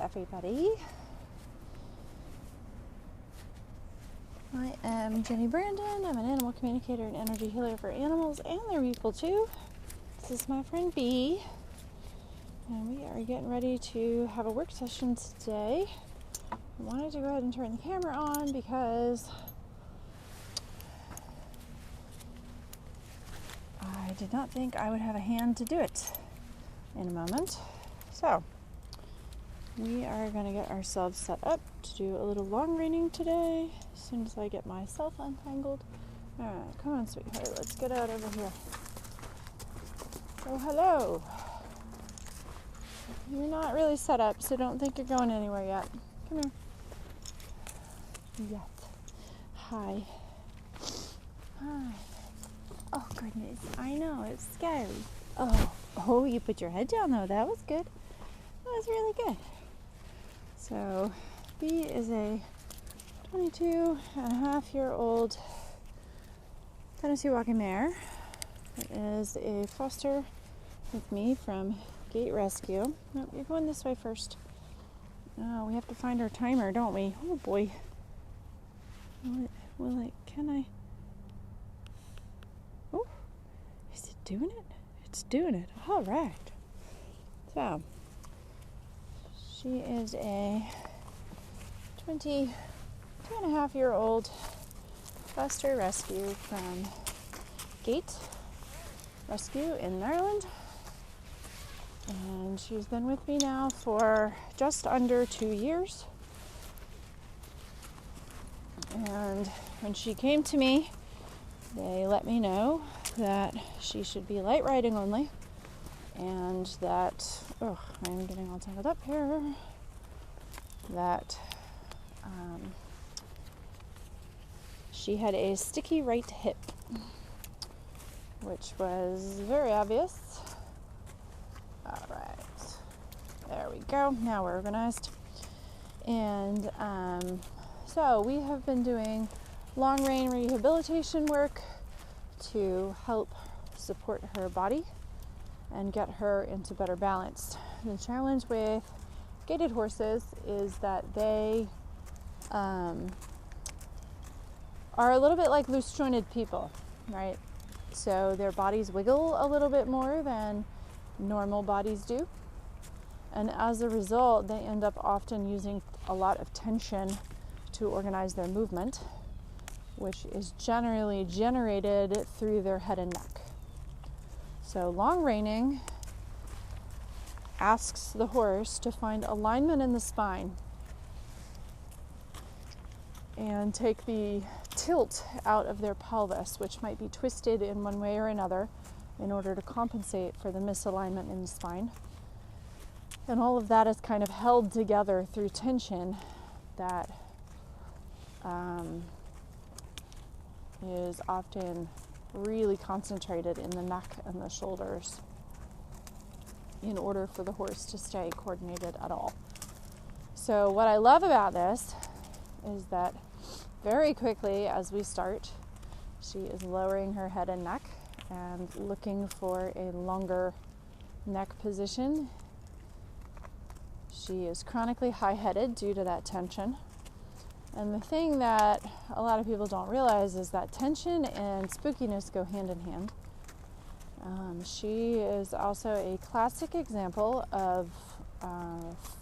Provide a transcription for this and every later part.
everybody. I am Jenny Brandon. I'm an animal communicator and energy healer for animals and their people too. This is my friend Bee, and we are getting ready to have a work session today. I wanted to go ahead and turn the camera on because I did not think I would have a hand to do it in a moment. So we are going to get ourselves set up to do a little long reining today as soon as I get myself untangled. All right, come on, sweetheart, let's get out over here. Oh, hello. You're not really set up, so don't think you're going anywhere yet. Come here. Yet. Hi. Hi. Oh, goodness. I know, it's scary. Oh, you put your head down, though. That was good. That was really good. So, Bee is a 22-and-a-half-year-old Tennessee walking mare. It is a foster with me from Gate Rescue. No, you're going this way first. Oh, we have to find our timer, don't we? Oh, boy. Can I? Oh, is it doing it? It's doing it. All right. So, she is a 22-and-a-half-year-old foster rescue from Gate Rescue in Maryland. And she's been with me now for just under 2 years. And when she came to me, they let me know that she should be light riding only, and that, I'm getting all tangled up here, that she had a sticky right hip, which was very obvious. All right, there we go. Now we're organized. And so we have been doing long rein rehabilitation work to help support her body and get her into better balance. The challenge with gaited horses is that they are a little bit like loose jointed people, right? So their bodies wiggle a little bit more than normal bodies do. And as a result, they end up often using a lot of tension to organize their movement, which is generally generated through their head and neck. So long reining asks the horse to find alignment in the spine and take the tilt out of their pelvis, which might be twisted in one way or another, in order to compensate for the misalignment in the spine. And all of that is kind of held together through tension that is often really concentrated in the neck and the shoulders in order for the horse to stay coordinated at all. So what I love about this is that very quickly as we start, she is lowering her head and neck and looking for a longer neck position. She is chronically high-headed due to that tension. And the thing that a lot of people don't realize is that tension and spookiness go hand in hand. She is also a classic example of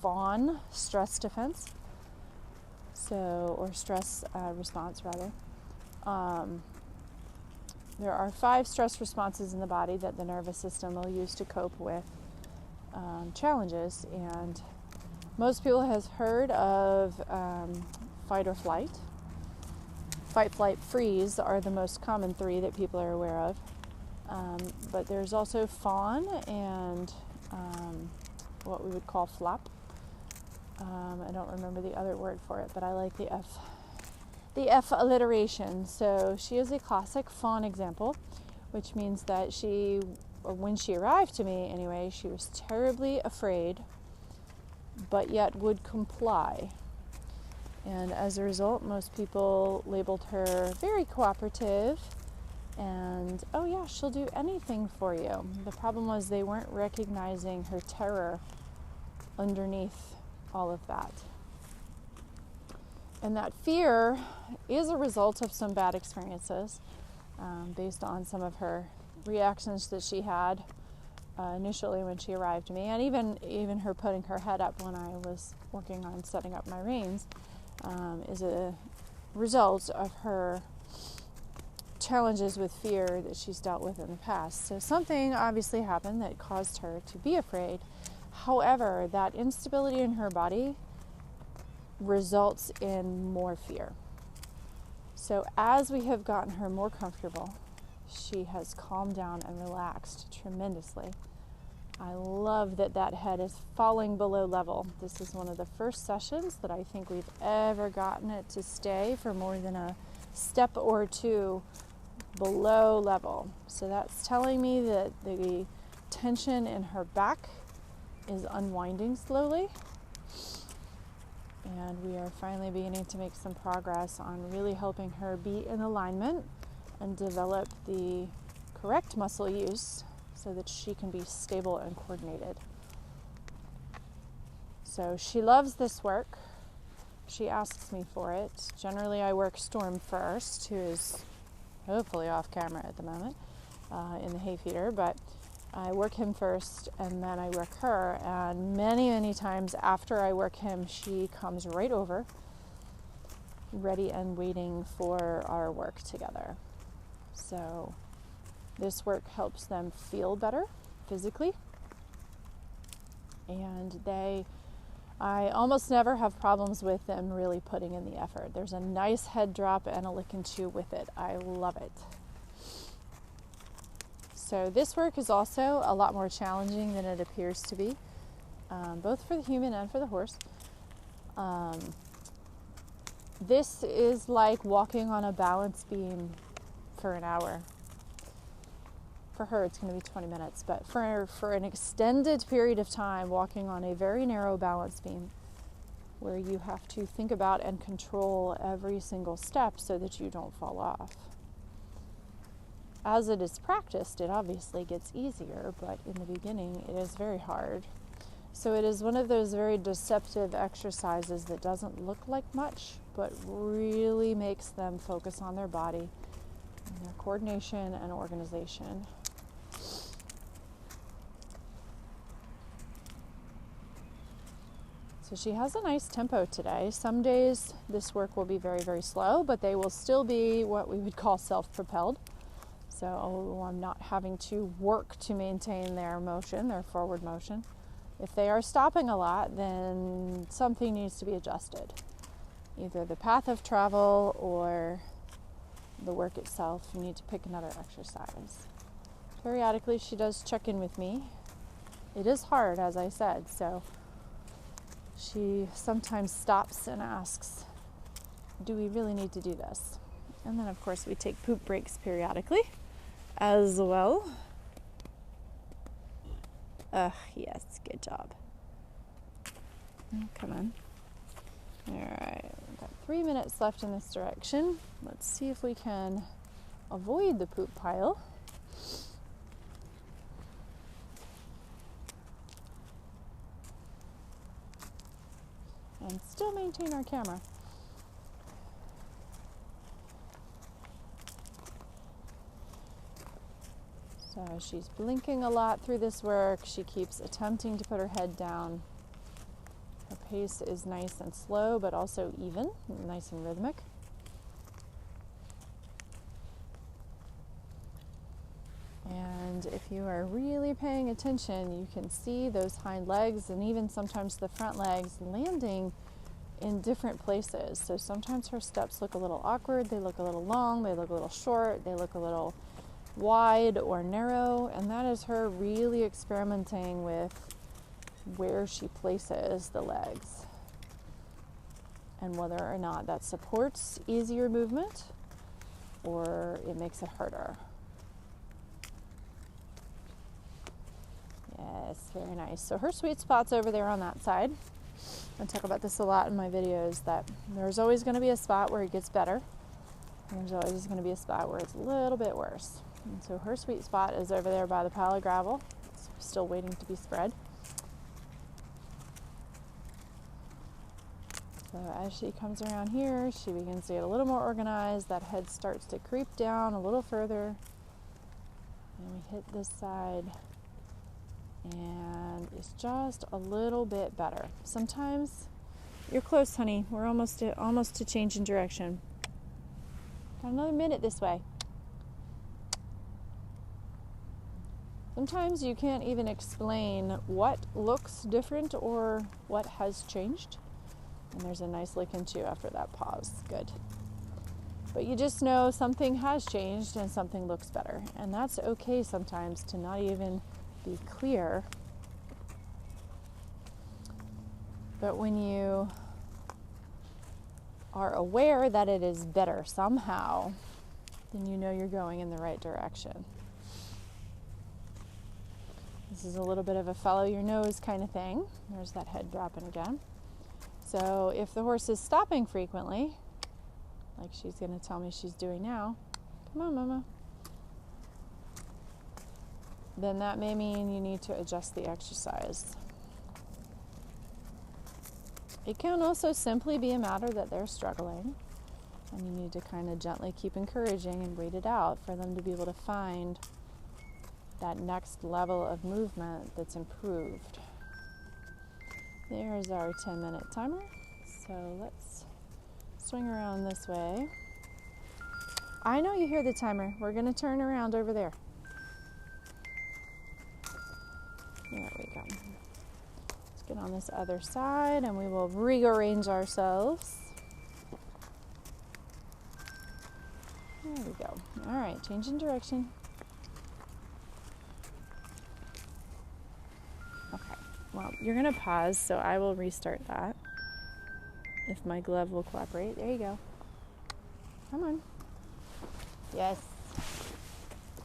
fawn stress defense, or stress response rather. There are 5 stress responses in the body that the nervous system will use to cope with challenges, and most people have heard of fight or flight. Fight, flight, freeze are the most common 3 that people are aware of. But there's also fawn and what we would call flop. I don't remember the other word for it, but I like the F alliteration. So she is a classic fawn example, which means that when she arrived to me anyway, she was terribly afraid, but yet would comply. And as a result, most people labeled her very cooperative and, oh yeah, she'll do anything for you. The problem was they weren't recognizing her terror underneath all of that. And that fear is a result of some bad experiences, based on some of her reactions that she had initially when she arrived to me, and even her putting her head up when I was working on setting up my reins, is a result of her challenges with fear that she's dealt with in the past. So something obviously happened that caused her to be afraid. However, that instability in her body results in more fear. So as we have gotten her more comfortable, she has calmed down and relaxed tremendously. I love that head is falling below level. This is one of the first sessions that I think we've ever gotten it to stay for more than a step or two below level. So that's telling me that the tension in her back is unwinding slowly. And we are finally beginning to make some progress on really helping her be in alignment and develop the correct muscle use so that she can be stable and coordinated. So she loves this work. She asks me for it. Generally, I work Storm first, who is hopefully off camera at the moment in the hay feeder, but I work him first and then I work her, and many times after I work him, she comes right over, ready and waiting for our work together. So this work helps them feel better physically, and I almost never have problems with them really putting in the effort. There's a nice head drop and a lick and chew with it. I love it. So this work is also a lot more challenging than it appears to be, both for the human and for the horse. This is like walking on a balance beam for an hour. For her, it's going to be 20 minutes, but for an extended period of time, walking on a very narrow balance beam where you have to think about and control every single step so that you don't fall off. As it is practiced, it obviously gets easier, but in the beginning, it is very hard. So it is one of those very deceptive exercises that doesn't look like much, but really makes them focus on their body, and their coordination and organization. So she has a nice tempo today. Some days this work will be very slow, but they will still be what we would call self-propelled. So I'm not having to work to maintain their motion, their forward motion. If they are stopping a lot, then something needs to be adjusted. Either the path of travel or the work itself. You need to pick another exercise. Periodically, she does check in with me. It is hard, as I said, so she sometimes stops and asks, do we really need to do this? And then, of course, we take poop breaks periodically as well. Yes, good job. Oh, come on. All right, we've got 3 minutes left in this direction. Let's see if we can avoid the poop pile. And still maintain our camera. So she's blinking a lot through this work. She keeps attempting to put her head down. Her pace is nice and slow, but also even, nice and rhythmic. And if you are really paying attention, you can see those hind legs and even sometimes the front legs landing in different places. So sometimes her steps look a little awkward, they look a little long, they look a little short, they look a little wide or narrow, and that is her really experimenting with where she places the legs and whether or not that supports easier movement or it makes it harder. Yes, very nice. So her sweet spot's over there on that side. I talk about this a lot in my videos, that there's always going to be a spot where it gets better, and there's always going to be a spot where it's a little bit worse. And so her sweet spot is over there by the pile of gravel. It's still waiting to be spread. So as she comes around here, she begins to get a little more organized. That head starts to creep down a little further. And we hit this side, and it's just a little bit better. Sometimes you're close, honey. We're almost to change in direction. Got another minute this way. Sometimes you can't even explain what looks different or what has changed. And there's a nice lick and chew after that pause. Good. But you just know something has changed and something looks better. And that's okay sometimes to not even be clear. But when you are aware that it is better somehow, then you know you're going in the right direction. This is a little bit of a follow your nose kind of thing. There's that head dropping again. So if the horse is stopping frequently, like she's going to tell me she's doing now, come on, mama, then that may mean you need to adjust the exercise. It can also simply be a matter that they're struggling, and you need to kind of gently keep encouraging and wait it out for them to be able to find that next level of movement that's improved. There's our 10-minute timer. So let's swing around this way. I know you hear the timer. We're going to turn around over there. There we go. Let's get on this other side and we will rearrange ourselves. There we go. All right, changing direction. Okay, well, you're going to pause, so I will restart that. If my glove will cooperate. There you go. Come on. Yes.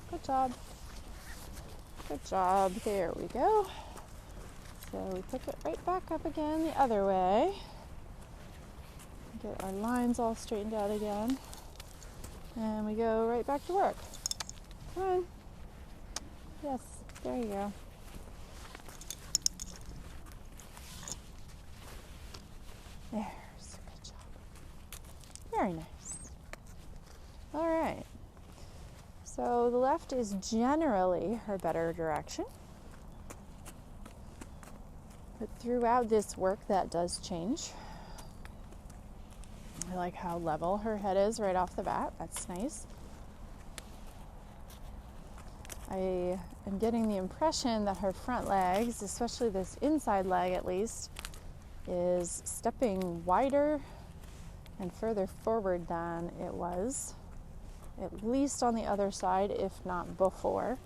Good job. Good job. There we go. So we pick it right back up again the other way. Get our lines all straightened out again. And we go right back to work. Come on. Yes. There you go. There's a good job. Very nice. All right. So the left is generally her better direction. But throughout this work, that does change. I like how level her head is right off the bat. That's nice. I am getting the impression that her front legs, especially this inside leg at least, is stepping wider and further forward than it was, at least on the other side, if not before.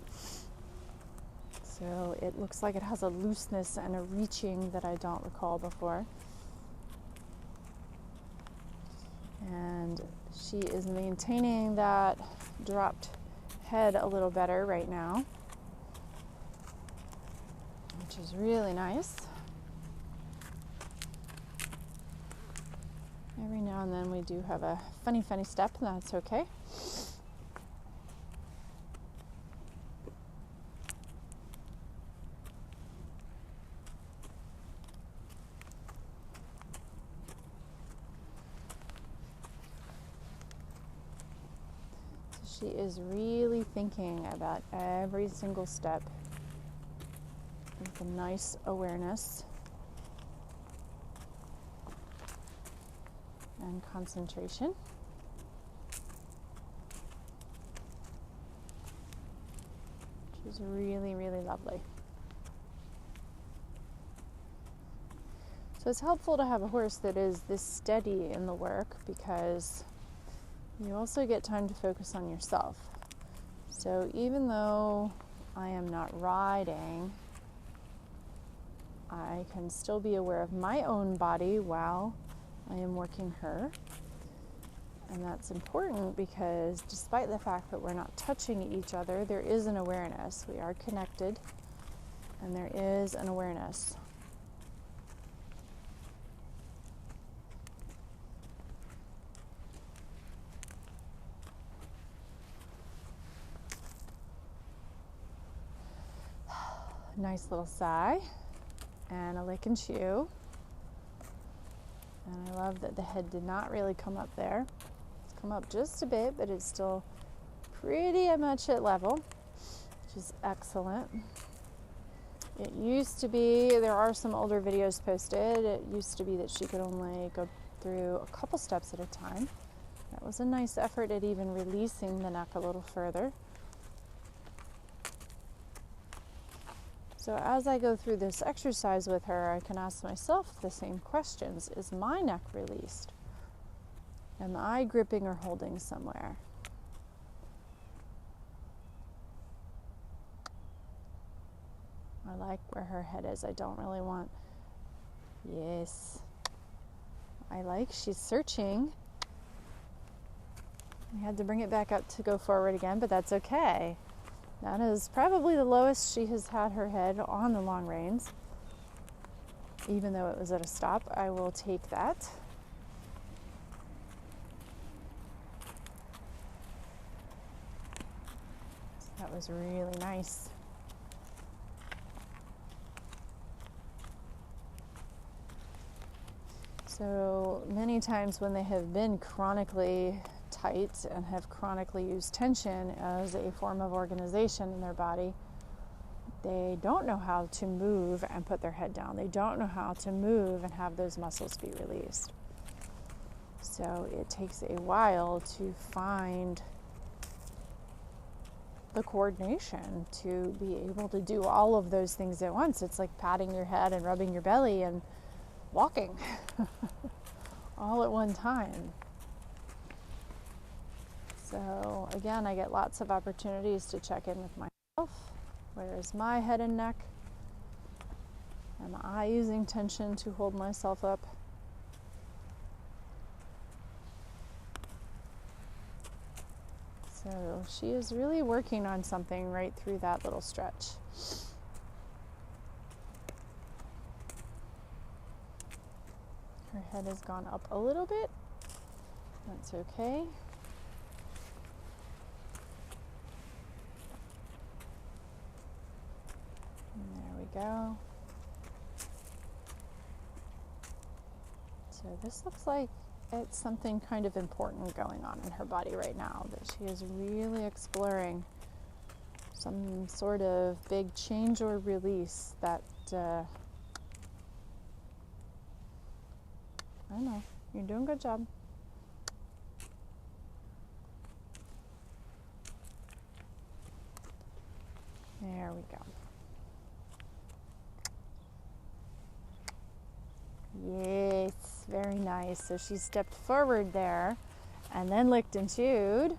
So it looks like it has a looseness and a reaching that I don't recall before. And she is maintaining that dropped head a little better right now, which is really nice. Every now and then we do have a funny step, and that's okay. So she is really thinking about every single step with a nice awareness and concentration. Which is really, really lovely. So it's helpful to have a horse that is this steady in the work, because you also get time to focus on yourself. So even though I am not riding, I can still be aware of my own body while I am working her. And that's important because despite the fact that we're not touching each other, there is an awareness. We are connected, and there is an awareness. Nice little sigh and a lick and chew. And I love that the head did not really come up there. It's come up just a bit, but it's still pretty much at level, which is excellent. It used to be, there are some older videos posted, it used to be that she could only go through a couple steps at a time. That was a nice effort at even releasing the neck a little further. So as I go through this exercise with her, I can ask myself the same questions. Is my neck released? Am I gripping or holding somewhere? I like where her head is. I don't really want... Yes. I like she's searching. I had to bring it back up to go forward again, but that's okay. That is probably the lowest she has had her head on the long reins. Even though it was at a stop, I will take that. That was really nice. So many times when they have been chronically tight and have chronically used tension as a form of organization in their body, they don't know how to move and put their head down. They don't know how to move and have those muscles be released. So it takes a while to find the coordination to be able to do all of those things at once. It's like patting your head and rubbing your belly and walking all at one time. So again, I get lots of opportunities to check in with myself. Where is my head and neck? Am I using tension to hold myself up? So she is really working on something right through that little stretch. Her head has gone up a little bit. That's okay. And there we go. So this looks like it's something kind of important going on in her body right now, that she is really exploring some sort of big change or release that, I don't know, you're doing a good job. There we go. Yes, very nice. So she stepped forward there and then licked and chewed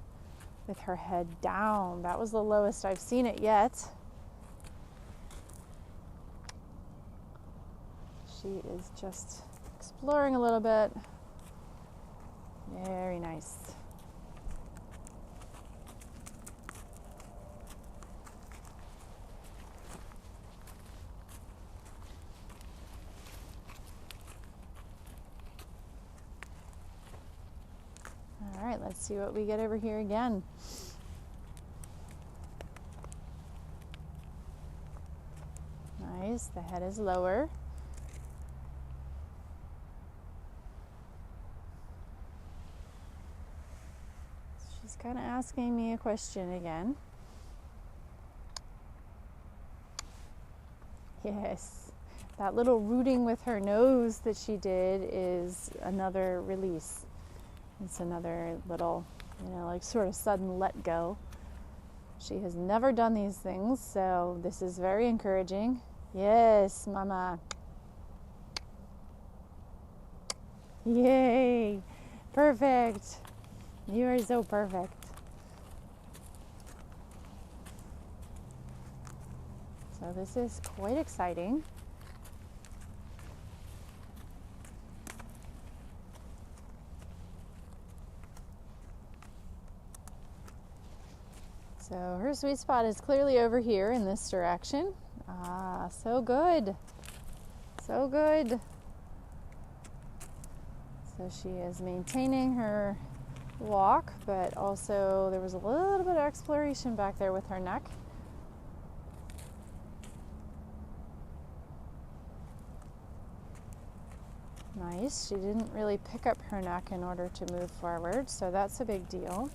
with her head down. That was the lowest I've seen it yet. She is just exploring a little bit. Very nice. All right, let's see what we get over here again. Nice, the head is lower. She's kind of asking me a question again. Yes, that little rooting with her nose that she did is another release. It's another little, like sort of sudden let go. She has never done these things, so this is very encouraging. Yes, Mama. Yay! Perfect! You are so perfect. So this is quite exciting. So her sweet spot is clearly over here in this direction. Ah, so good. So good. So she is maintaining her walk, but also there was a little bit of exploration back there with her neck. Nice. nice. She didn't really pick up her neck in order to move forward, so that's a big deal.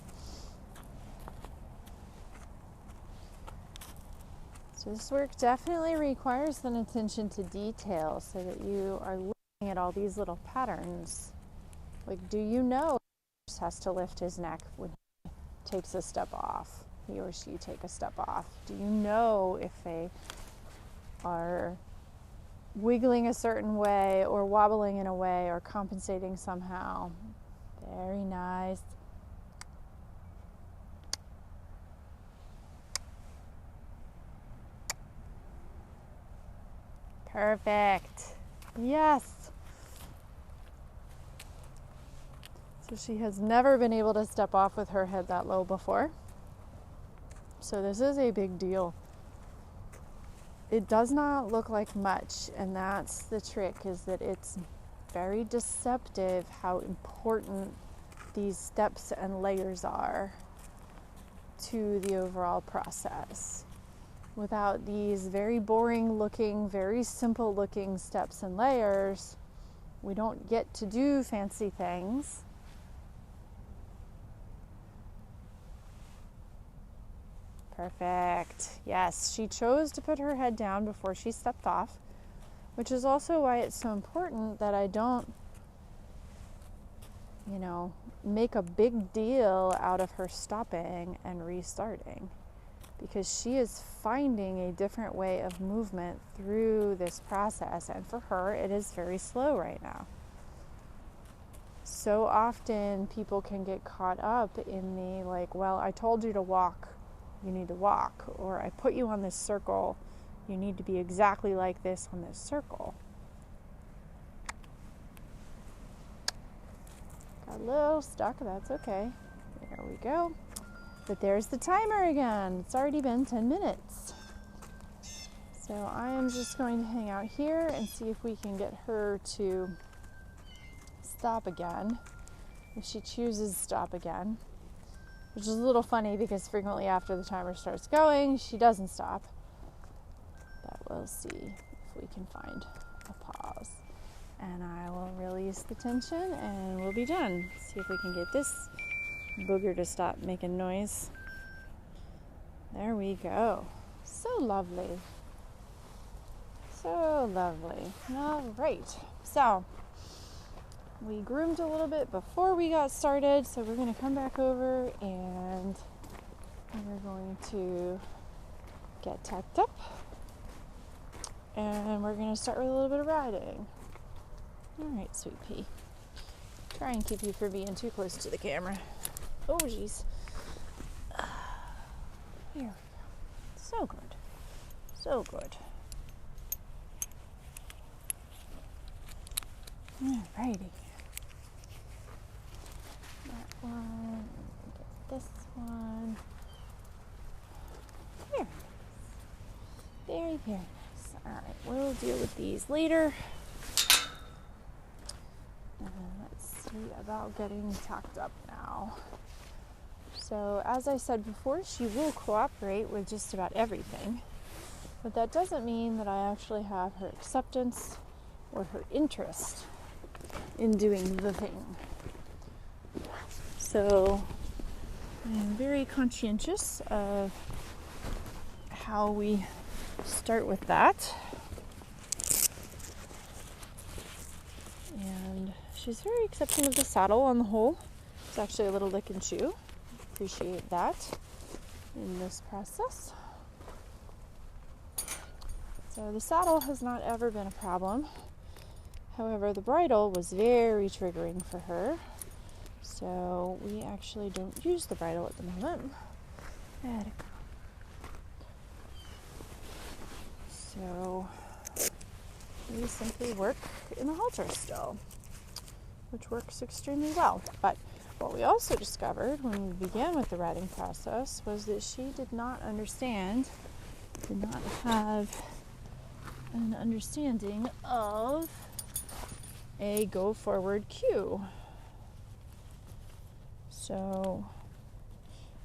So this work definitely requires an attention to detail so that you are looking at all these little patterns. Like, do you know he has to lift his neck when he takes a step off, he or she take a step off? Do you know if they are wiggling a certain way or wobbling in a way or compensating somehow? Very nice. Perfect. Yes. So she has never been able to step off with her head that low before. So this is a big deal. It does not look like much, and that's the trick, is that it's very deceptive how important these steps and layers are to the overall process. Without these very boring looking, very simple looking steps and layers, we don't get to do fancy things. Perfect. Yes, she chose to put her head down before she stepped off, which is also why it's so important that I don't, make a big deal out of her stopping and restarting, because she is finding a different way of movement through this process, and for her it is very slow right now. So often people can get caught up in the well, I told you to walk, you need to walk, or I put you on this circle, you need to be exactly like this on this circle. Got a little stuck, that's okay. There we go. But there's the timer again. It's already been 10 minutes. So I am just going to hang out here and see if we can get her to stop again. If she chooses to stop again. Which is a little funny because frequently after the timer starts going, she doesn't stop. But we'll see if we can find a pause. And I will release the tension and we'll be done. See if we can get this booger to stop making noise. There we go. So lovely. So lovely. All right. So we groomed a little bit before we got started, so we're going to come back over and we're going to get tacked up, and we're going to start with a little bit of riding. All right, sweet pea. Try and keep you from being too close to the camera. Oh, geez. Here we go. So good. So good. Alrighty. That one. Get this one. Very nice. Very, very nice. Alright, we'll deal with these later. Let's see about getting tacked up now. So, as I said before, she will cooperate with just about everything. But that doesn't mean that I actually have her acceptance or her interest in doing the thing. So I'm very conscientious of how we start with that. And she's very accepting of the saddle on the whole. It's actually a little lick and chew. Appreciate that in this process. So the saddle has not ever been a problem. However, the bridle was very triggering for her. So we actually don't use the bridle at the moment. So we simply work in the halter still, which works extremely well. But what we also discovered when we began with the riding process was that she did not have an understanding of a go forward cue. So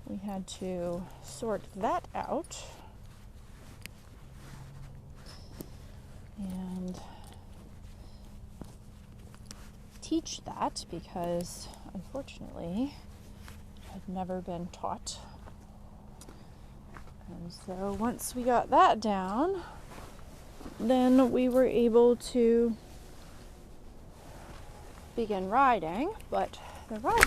we had to sort that out. And teach that because, unfortunately, it had never been taught. And so once we got that down, then we were able to begin riding. But the riding